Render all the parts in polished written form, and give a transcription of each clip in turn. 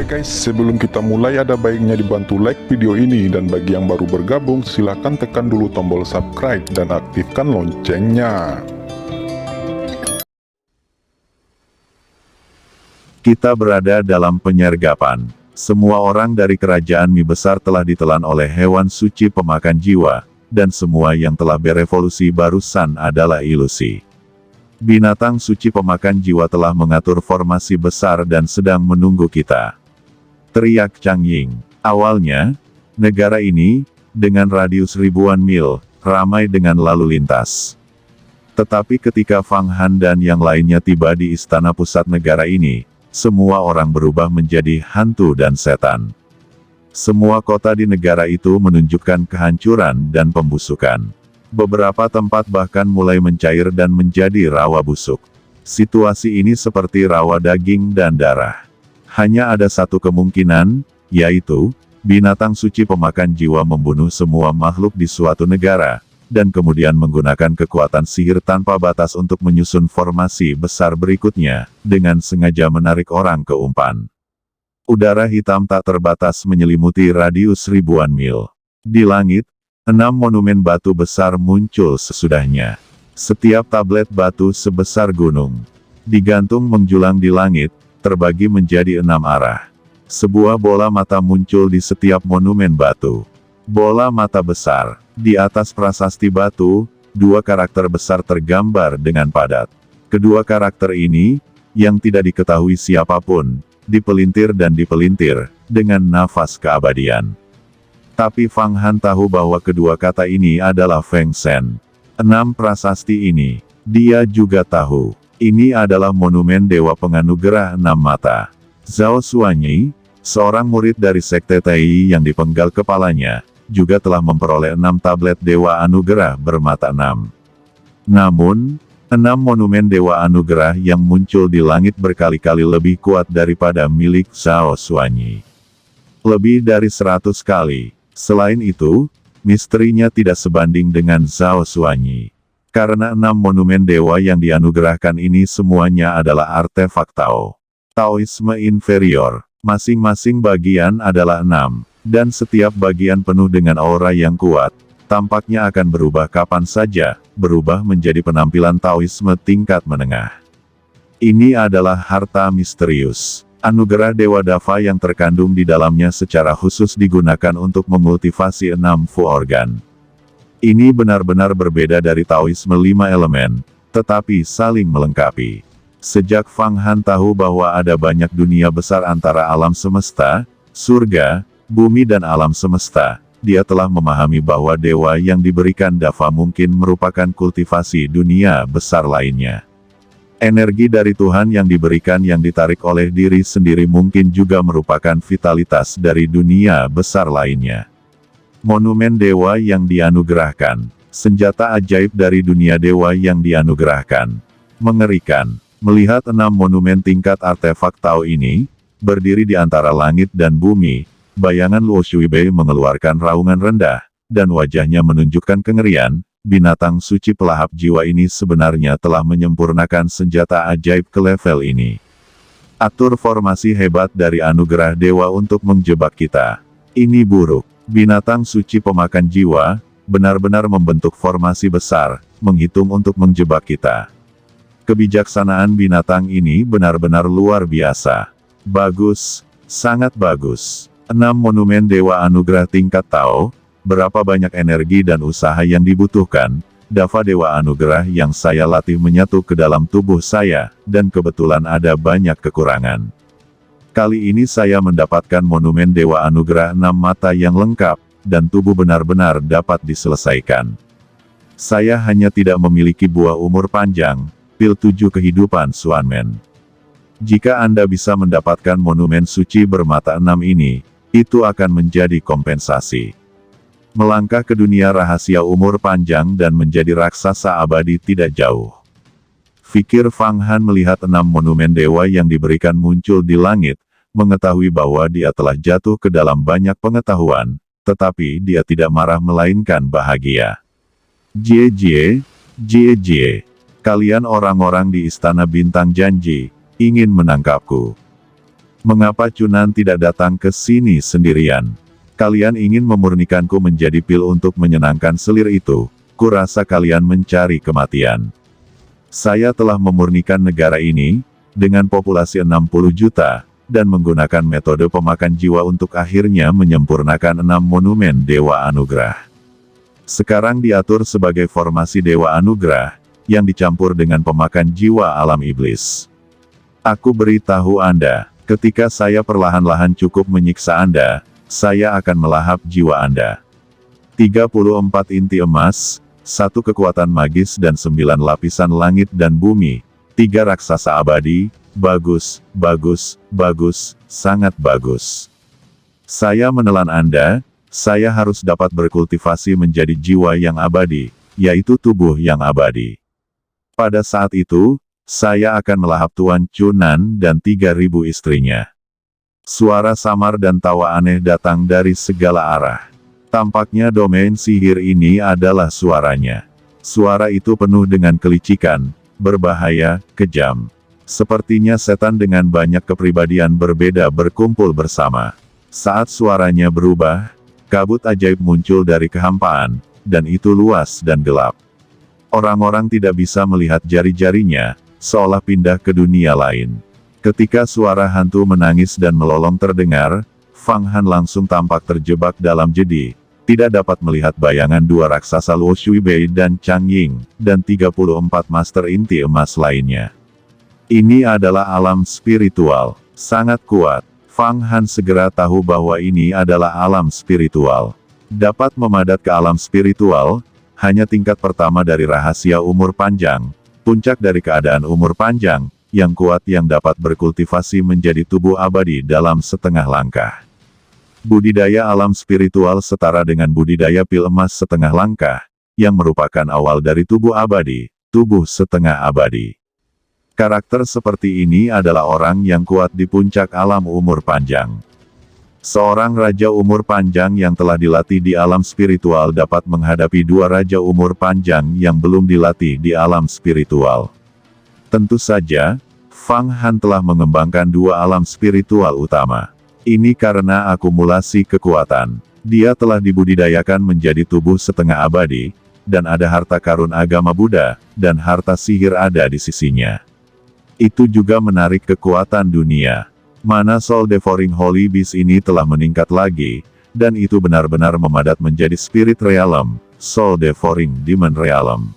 guys, sebelum kita mulai ada baiknya dibantu like video ini, dan bagi yang baru bergabung silahkan tekan dulu tombol subscribe dan aktifkan loncengnya. Kita berada dalam penyergapan. Semua orang dari kerajaan Mi besar telah ditelan oleh hewan suci pemakan jiwa, dan semua yang telah berevolusi barusan adalah ilusi. Binatang suci pemakan jiwa telah mengatur formasi besar dan sedang menunggu kita. Teriak Chang Ying. Awalnya, negara ini, dengan radius ribuan mil, ramai dengan lalu lintas. Tetapi ketika Fang Han dan yang lainnya tiba di istana pusat negara ini, semua orang berubah menjadi hantu dan setan. Semua kota di negara itu menunjukkan kehancuran dan pembusukan. Beberapa tempat bahkan mulai mencair dan menjadi rawa busuk. Situasi ini seperti rawa daging dan darah. Hanya ada satu kemungkinan, yaitu, binatang suci pemakan jiwa membunuh semua makhluk di suatu negara, dan kemudian menggunakan kekuatan sihir tanpa batas untuk menyusun formasi besar berikutnya, dengan sengaja menarik orang ke umpan. Udara hitam tak terbatas menyelimuti radius ribuan mil. Di langit, 6 monumen batu besar muncul sesudahnya. Setiap tablet batu sebesar gunung, digantung menjulang di langit, terbagi menjadi 6 arah. Sebuah bola mata muncul di setiap monumen batu. Bola mata besar. Di atas prasasti batu, 2 karakter besar tergambar dengan padat. Kedua karakter ini, yang tidak diketahui siapapun, dipelintir dan dipelintir, dengan nafas keabadian. Tapi Fang Han tahu bahwa kedua kata ini adalah Feng Shen. 6 prasasti ini, dia juga tahu. Ini adalah monumen Dewa Penganugerah 6 Mata. Zhao Xuanyi, seorang murid dari Sekte Tai yang dipenggal kepalanya, juga telah memperoleh 6 tablet Dewa Anugerah bermata 6. Namun, 6 monumen Dewa Anugerah yang muncul di langit berkali-kali lebih kuat daripada milik Zhao Xuanyi. Lebih dari 100 kali. Selain itu, misterinya tidak sebanding dengan Zhao Xuanyi. Karena 6 monumen dewa yang dianugerahkan ini semuanya adalah artefak Tao. Taoisme inferior. Masing-masing bagian adalah 6, dan setiap bagian penuh dengan aura yang kuat. Tampaknya akan berubah kapan saja, berubah menjadi penampilan Taoisme tingkat menengah. Ini adalah harta misterius. Anugerah Dewa Dava yang terkandung di dalamnya secara khusus digunakan untuk memultivasi 6 Fu organ. Ini benar-benar berbeda dari Taoisme 5 elemen, tetapi saling melengkapi. Sejak Fang Han tahu bahwa ada banyak dunia besar antara alam semesta, surga, bumi dan alam semesta, dia telah memahami bahwa dewa yang diberikan Dava mungkin merupakan kultivasi dunia besar lainnya. Energi dari Tuhan yang diberikan yang ditarik oleh diri sendiri mungkin juga merupakan vitalitas dari dunia besar lainnya. Monumen dewa yang dianugerahkan. Senjata ajaib dari dunia dewa yang dianugerahkan. Mengerikan. Melihat 6 monumen tingkat artefak Tao ini, berdiri di antara langit dan bumi, bayangan Luo Shuibei mengeluarkan raungan rendah, dan wajahnya menunjukkan kengerian. Binatang suci pelahap jiwa ini sebenarnya telah menyempurnakan senjata ajaib ke level ini. Atur formasi hebat dari anugerah dewa untuk menjebak kita. Ini buruk. Binatang suci pemakan jiwa, benar-benar membentuk formasi besar, menghitung untuk menjebak kita. Kebijaksanaan binatang ini benar-benar luar biasa. Bagus, sangat bagus. 6 monumen dewa anugerah tingkat Tao. Berapa banyak energi dan usaha yang dibutuhkan, Dava Dewa Anugerah yang saya latih menyatu ke dalam tubuh saya, dan kebetulan ada banyak kekurangan. Kali ini saya mendapatkan monumen Dewa Anugerah 6 Mata yang lengkap, dan tubuh benar-benar dapat diselesaikan. Saya hanya tidak memiliki buah umur panjang, pil 7 kehidupan Xuanmen. Jika Anda bisa mendapatkan monumen suci bermata 6 ini, itu akan menjadi kompensasi. Melangkah ke dunia rahasia umur panjang dan menjadi raksasa abadi tidak jauh. Fikir Fang Han melihat 6 monumen dewa yang diberikan muncul di langit, mengetahui bahwa dia telah jatuh ke dalam banyak pengetahuan, tetapi dia tidak marah melainkan bahagia. Jie, kalian orang-orang di Istana Bintang Janji, ingin menangkapku. Mengapa Cunan tidak datang ke sini sendirian? Kalian ingin memurnikanku menjadi pil untuk menyenangkan selir itu. Kurasa kalian mencari kematian. Saya telah memurnikan negara ini, dengan populasi 60 juta, dan menggunakan metode pemakan jiwa untuk akhirnya menyempurnakan 6 monumen Dewa Anugerah. Sekarang diatur sebagai formasi Dewa Anugerah, yang dicampur dengan pemakan jiwa alam iblis. Aku beritahu Anda, ketika saya perlahan-lahan cukup menyiksa Anda, saya akan melahap jiwa Anda. 34 inti emas, 1 kekuatan magis dan 9 lapisan langit dan bumi, 3 raksasa abadi, bagus, bagus, bagus, sangat bagus. Saya menelan Anda, saya harus dapat berkultivasi menjadi jiwa yang abadi, yaitu tubuh yang abadi. Pada saat itu, saya akan melahap Tuan Cunan dan 3.000 istrinya. Suara samar dan tawa aneh datang dari segala arah. Tampaknya domain sihir ini adalah suaranya. Suara itu penuh dengan kelicikan, berbahaya, kejam. Sepertinya setan dengan banyak kepribadian berbeda berkumpul bersama. Saat suaranya berubah, kabut ajaib muncul dari kehampaan, dan itu luas dan gelap. Orang-orang tidak bisa melihat jari-jarinya, seolah pindah ke dunia lain. Ketika suara hantu menangis dan melolong terdengar, Fang Han langsung tampak terjebak dalam jedi, tidak dapat melihat bayangan 2 raksasa Luo Shuibei dan Chang Ying, dan 34 master inti emas lainnya. Ini adalah alam spiritual, sangat kuat. Fang Han segera tahu bahwa ini adalah alam spiritual. Dapat memadat ke alam spiritual, hanya tingkat pertama dari rahasia umur panjang, puncak dari keadaan umur panjang, yang kuat yang dapat berkultivasi menjadi tubuh abadi dalam setengah langkah. Budidaya alam spiritual setara dengan budidaya pil emas setengah langkah, yang merupakan awal dari tubuh abadi, tubuh setengah abadi. Karakter seperti ini adalah orang yang kuat di puncak alam umur panjang. Seorang raja umur panjang yang telah dilatih di alam spiritual dapat menghadapi 2 raja umur panjang yang belum dilatih di alam spiritual. Tentu saja, Fang Han telah mengembangkan 2 alam spiritual utama. Ini karena akumulasi kekuatan. Dia telah dibudidayakan menjadi tubuh setengah abadi, dan ada harta karun agama Buddha, dan harta sihir ada di sisinya. Itu juga menarik kekuatan dunia. Mana Soul Devouring Holy Beast ini telah meningkat lagi, dan itu benar-benar memadat menjadi Spirit Realm, Soul Devouring Demon Realm.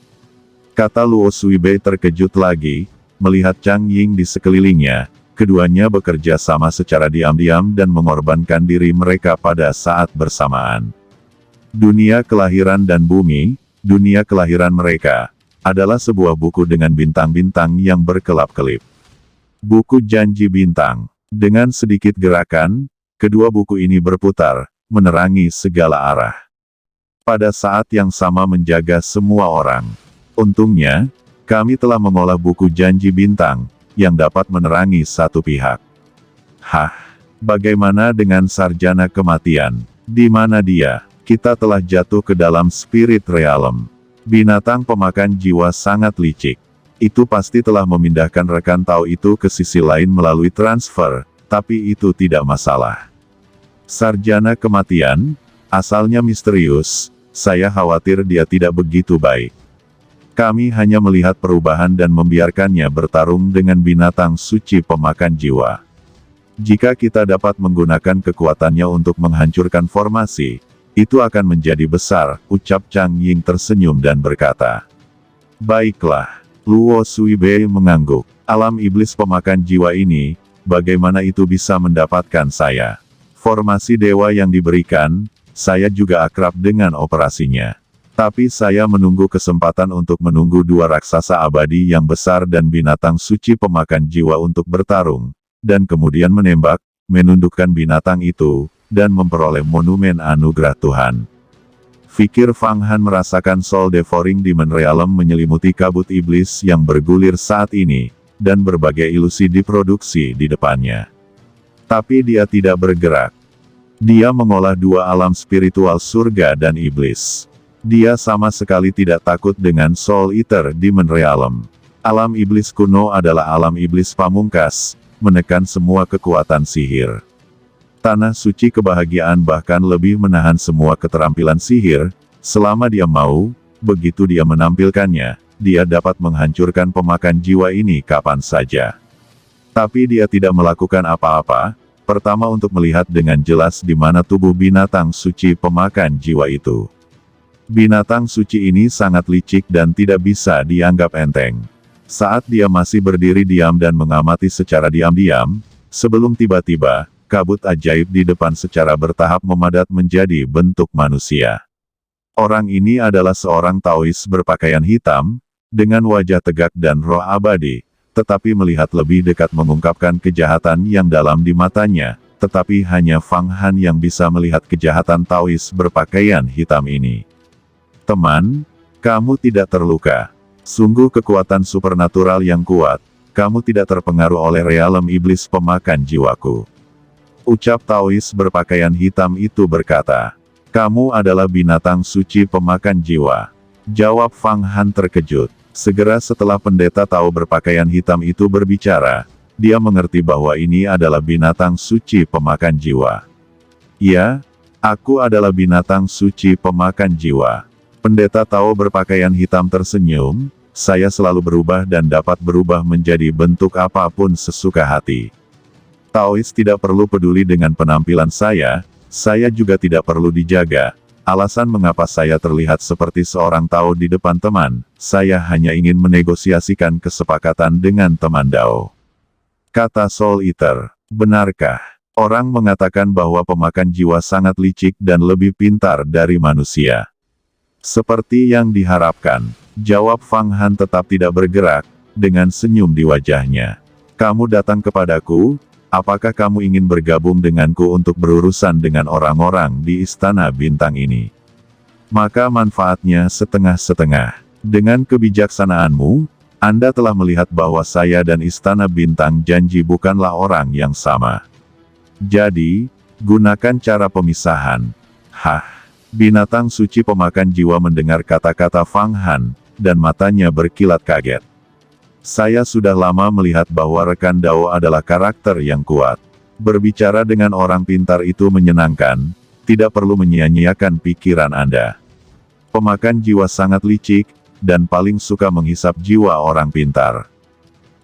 Kata Luo Shuibei terkejut lagi, melihat Chang Ying di sekelilingnya, keduanya bekerja sama secara diam-diam dan mengorbankan diri mereka pada saat bersamaan. Dunia kelahiran dan bumi, dunia kelahiran mereka, adalah sebuah buku dengan bintang-bintang yang berkelap-kelip. Buku Janji Bintang. Dengan sedikit gerakan, kedua buku ini berputar, menerangi segala arah. Pada saat yang sama menjaga semua orang. Untungnya, kami telah mengolah buku Janji Bintang, yang dapat menerangi satu pihak. Hah, bagaimana dengan sarjana kematian? Di mana dia? Kita telah jatuh ke dalam Spirit Realm. Binatang pemakan jiwa sangat licik. Itu pasti telah memindahkan rekan Tao itu ke sisi lain melalui transfer, tapi itu tidak masalah. Sarjana kematian, asalnya misterius, saya khawatir dia tidak begitu baik. Kami hanya melihat perubahan dan membiarkannya bertarung dengan binatang suci pemakan jiwa. Jika kita dapat menggunakan kekuatannya untuk menghancurkan formasi, itu akan menjadi besar, ucap Chang Ying tersenyum dan berkata. Baiklah. Luo Shuibei mengangguk. Alam iblis pemakan jiwa ini, bagaimana itu bisa mendapatkan saya? Formasi dewa yang diberikan, saya juga akrab dengan operasinya. Tapi saya menunggu kesempatan untuk menunggu 2 raksasa abadi yang besar dan binatang suci pemakan jiwa untuk bertarung, dan kemudian menembak, menundukkan binatang itu, dan memperoleh monumen anugerah Tuhan. Fikir Fang Han merasakan Soul Devouring Demon Realm menyelimuti kabut iblis yang bergulir saat ini, dan berbagai ilusi diproduksi di depannya. Tapi dia tidak bergerak. Dia mengolah 2 alam spiritual surga dan iblis. Dia sama sekali tidak takut dengan Soul Eater Demon Realm. Alam iblis kuno adalah alam iblis pamungkas, menekan semua kekuatan sihir. Tanah suci kebahagiaan bahkan lebih menahan semua keterampilan sihir, selama dia mau, begitu dia menampilkannya, dia dapat menghancurkan pemakan jiwa ini kapan saja. Tapi dia tidak melakukan apa-apa, pertama untuk melihat dengan jelas di mana tubuh binatang suci pemakan jiwa itu. Binatang suci ini sangat licik dan tidak bisa dianggap enteng. Saat dia masih berdiri diam dan mengamati secara diam-diam, sebelum tiba-tiba, kabut ajaib di depan secara bertahap memadat menjadi bentuk manusia. Orang ini adalah seorang Taois berpakaian hitam, dengan wajah tegak dan roh abadi, tetapi melihat lebih dekat mengungkapkan kejahatan yang dalam di matanya, tetapi hanya Fang Han yang bisa melihat kejahatan Taois berpakaian hitam ini. Teman, kamu tidak terluka. Sungguh kekuatan supernatural yang kuat, kamu tidak terpengaruh oleh realem iblis pemakan jiwaku. Ucap Taois berpakaian hitam itu berkata, kamu adalah binatang suci pemakan jiwa. Jawab Fang Han terkejut. Segera setelah pendeta Tao berpakaian hitam itu berbicara, dia mengerti bahwa ini adalah binatang suci pemakan jiwa. Ya, aku adalah binatang suci pemakan jiwa. Pendeta Tao berpakaian hitam tersenyum, saya selalu berubah dan dapat berubah menjadi bentuk apapun sesuka hati. Taois tidak perlu peduli dengan penampilan saya juga tidak perlu dijaga. Alasan mengapa saya terlihat seperti seorang Tao di depan teman, saya hanya ingin menegosiasikan kesepakatan dengan teman Dao. Kata Soul Eater, benarkah? Orang mengatakan bahwa pemakan jiwa sangat licik dan lebih pintar dari manusia. Seperti yang diharapkan, jawab Fang Han tetap tidak bergerak, dengan senyum di wajahnya. Kamu datang kepadaku, apakah kamu ingin bergabung denganku untuk berurusan dengan orang-orang di Istana Bintang ini? Maka manfaatnya setengah-setengah. Dengan kebijaksanaanmu, Anda telah melihat bahwa saya dan Istana Bintang Janji bukanlah orang yang sama. Jadi, gunakan cara pemisahan. Hah! Binatang suci pemakan jiwa mendengar kata-kata Fang Han, dan matanya berkilat kaget. Saya sudah lama melihat bahwa rekan Dao adalah karakter yang kuat. Berbicara dengan orang pintar itu menyenangkan, tidak perlu menyia-nyiakan pikiran Anda. Pemakan jiwa sangat licik, dan paling suka menghisap jiwa orang pintar.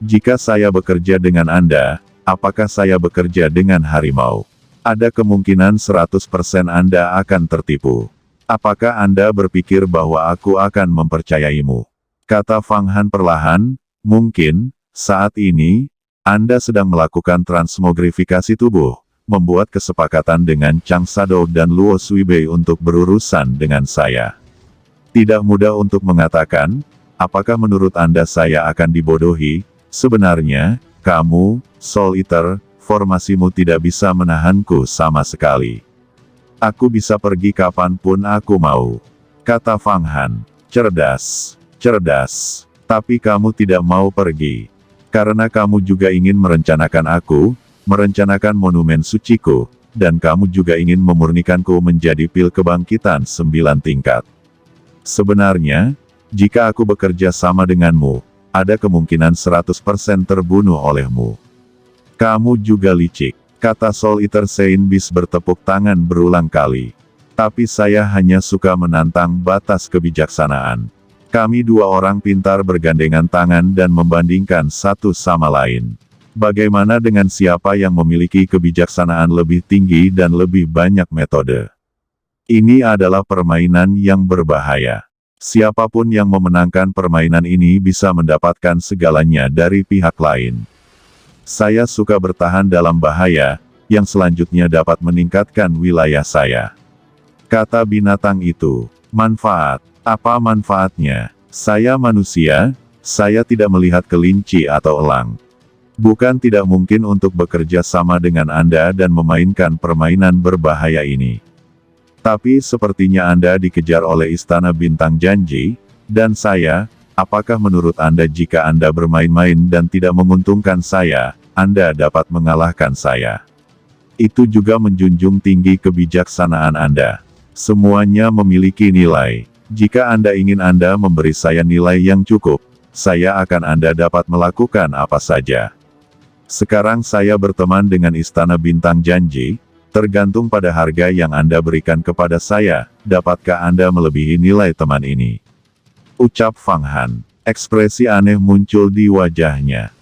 Jika saya bekerja dengan Anda, apakah saya bekerja dengan harimau? Ada kemungkinan 100% Anda akan tertipu. Apakah Anda berpikir bahwa aku akan mempercayaimu? Kata Fang Han perlahan, mungkin, saat ini, Anda sedang melakukan transmogrifikasi tubuh, membuat kesepakatan dengan Chang Sadou dan Luo Suibei untuk berurusan dengan saya. Tidak mudah untuk mengatakan, apakah menurut Anda saya akan dibodohi? Sebenarnya, kamu, Soul Eater, formasimu tidak bisa menahanku sama sekali. Aku bisa pergi kapanpun aku mau. Kata Fang Han, cerdas, cerdas. Tapi kamu tidak mau pergi. Karena kamu juga ingin merencanakan aku, merencanakan monumen suciku, dan kamu juga ingin memurnikanku menjadi pil kebangkitan 9 tingkat. Sebenarnya, jika aku bekerja sama denganmu, ada kemungkinan 100% terbunuh olehmu. Kamu juga licik, kata Soul Eater Sein Beast bertepuk tangan berulang kali. Tapi saya hanya suka menantang batas kebijaksanaan. Kami dua orang pintar bergandengan tangan dan membandingkan satu sama lain. Bagaimana dengan siapa yang memiliki kebijaksanaan lebih tinggi dan lebih banyak metode? Ini adalah permainan yang berbahaya. Siapapun yang memenangkan permainan ini bisa mendapatkan segalanya dari pihak lain. Saya suka bertahan dalam bahaya, yang selanjutnya dapat meningkatkan wilayah saya. Kata binatang itu, manfaat. Apa manfaatnya? Saya manusia, saya tidak melihat kelinci atau elang. Bukan tidak mungkin untuk bekerja sama dengan Anda dan memainkan permainan berbahaya ini. Tapi sepertinya Anda dikejar oleh Istana Bintang Janji, dan saya, apakah menurut Anda jika Anda bermain-main dan tidak menguntungkan saya, Anda dapat mengalahkan saya? Itu juga menjunjung tinggi kebijaksanaan Anda. Semuanya memiliki nilai. Jika Anda ingin Anda memberi saya nilai yang cukup, saya akan Anda dapat melakukan apa saja. Sekarang saya berteman dengan Istana Bintang Janji, tergantung pada harga yang Anda berikan kepada saya, dapatkah Anda melebihi nilai teman ini? Ucap Fang Han. Ekspresi aneh muncul di wajahnya.